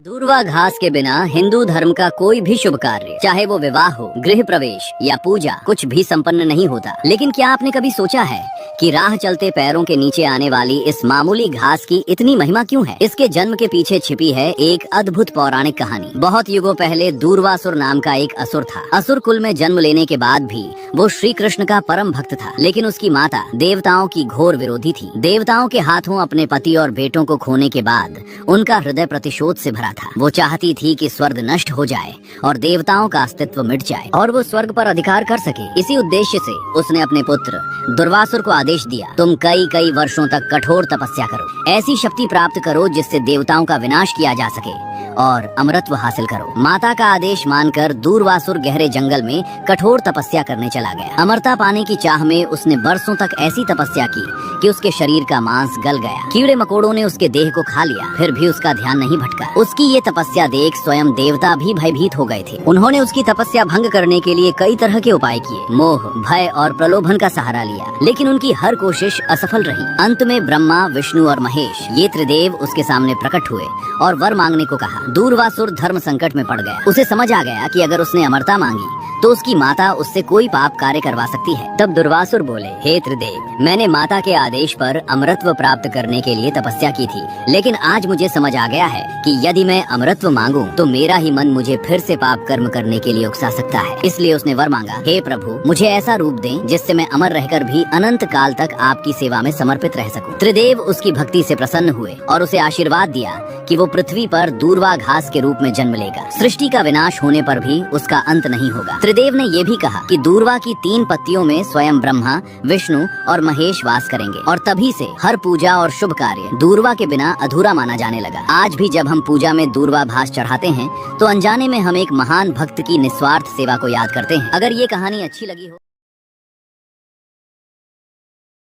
दूर्वा घास के बिना हिंदू धर्म का कोई भी शुभ कार्य, चाहे वो विवाह हो, गृह प्रवेश या पूजा, कुछ भी संपन्न नहीं होता। लेकिन क्या आपने कभी सोचा है कि राह चलते पैरों के नीचे आने वाली इस मामूली घास की इतनी महिमा क्यों है? इसके जन्म के पीछे छिपी है एक अद्भुत पौराणिक कहानी। बहुत युगों पहले दूर्वासुर नाम का एक असुर था। असुर कुल में जन्म लेने के बाद भी वो श्री कृष्ण का परम भक्त था, लेकिन उसकी माता देवताओं की घोर विरोधी थी। देवताओं के हाथों अपने पति और बेटों को खोने के बाद उनका हृदय प्रतिशोध से भरा था। वो चाहती थी कि स्वर्ग नष्ट हो जाए और देवताओं का अस्तित्व मिट जाए और वो स्वर्ग पर अधिकार कर सके। इसी उद्देश्य से उसने अपने पुत्र दुर्वासुर को आदेश दिया, तुम कई वर्षों तक कठोर तपस्या करो, ऐसी शक्ति प्राप्त करो जिससे देवताओं का विनाश किया जा सके और अमरत्व हासिल करो। माता का आदेश मानकर दूर्वासुर गहरे जंगल में कठोर तपस्या करने चला गया। अमरता पाने की चाह में उसने बरसों तक ऐसी तपस्या की कि उसके शरीर का मांस गल गया। कीड़े मकोड़ों ने उसके देह को खा लिया, फिर भी उसका ध्यान नहीं भटका। उसकी ये तपस्या देख स्वयं देवता भी भयभीत हो गए थे। उन्होंने उसकी तपस्या भंग करने के लिए कई तरह के उपाय किए, मोह, भय और प्रलोभन का सहारा लिया, लेकिन उनकी हर कोशिश असफल रही। अंत में ब्रह्मा, विष्णु और महेश ये त्रिदेव उसके सामने प्रकट हुए और वर मांगने को कहा। दूर्वासुर धर्म संकट में पड़ गया। उसे समझ आ गया कि अगर उसने अमरता मांगी तो उसकी माता उससे कोई पाप कार्य करवा सकती है। तब दुर्वासुर बोले, हे त्रिदेव, मैंने माता के आदेश पर अमरत्व प्राप्त करने के लिए तपस्या की थी, लेकिन आज मुझे समझ आ गया है कि यदि मैं अमरत्व मांगूं तो मेरा ही मन मुझे फिर से पाप कर्म करने के लिए उकसा सकता है। इसलिए उसने वर मांगा, हे प्रभु, मुझे ऐसा रूप दें जिससे मैं अमर रहकर भी अनंत काल तक आपकी सेवा में समर्पित रह सकूं। त्रिदेव उसकी भक्ति से प्रसन्न हुए और उसे आशीर्वाद दिया कि वो पृथ्वी पर दूर्वा घास के रूप में जन्म लेगा। सृष्टि का विनाश होने पर भी उसका अंत नहीं होगा। त्रिदेव ने ये भी कहा कि दूर्वा की 3 पत्तियों में स्वयं ब्रह्मा, विष्णु और महेश वास करेंगे और तभी से हर पूजा और शुभ कार्य दूर्वा के बिना अधूरा माना जाने लगा। आज भी जब हम पूजा में दूर्वा घास चढ़ाते हैं तो अनजाने में हम एक महान भक्त की निस्वार्थ सेवा को याद करते हैं। अगर ये कहानी अच्छी लगी हो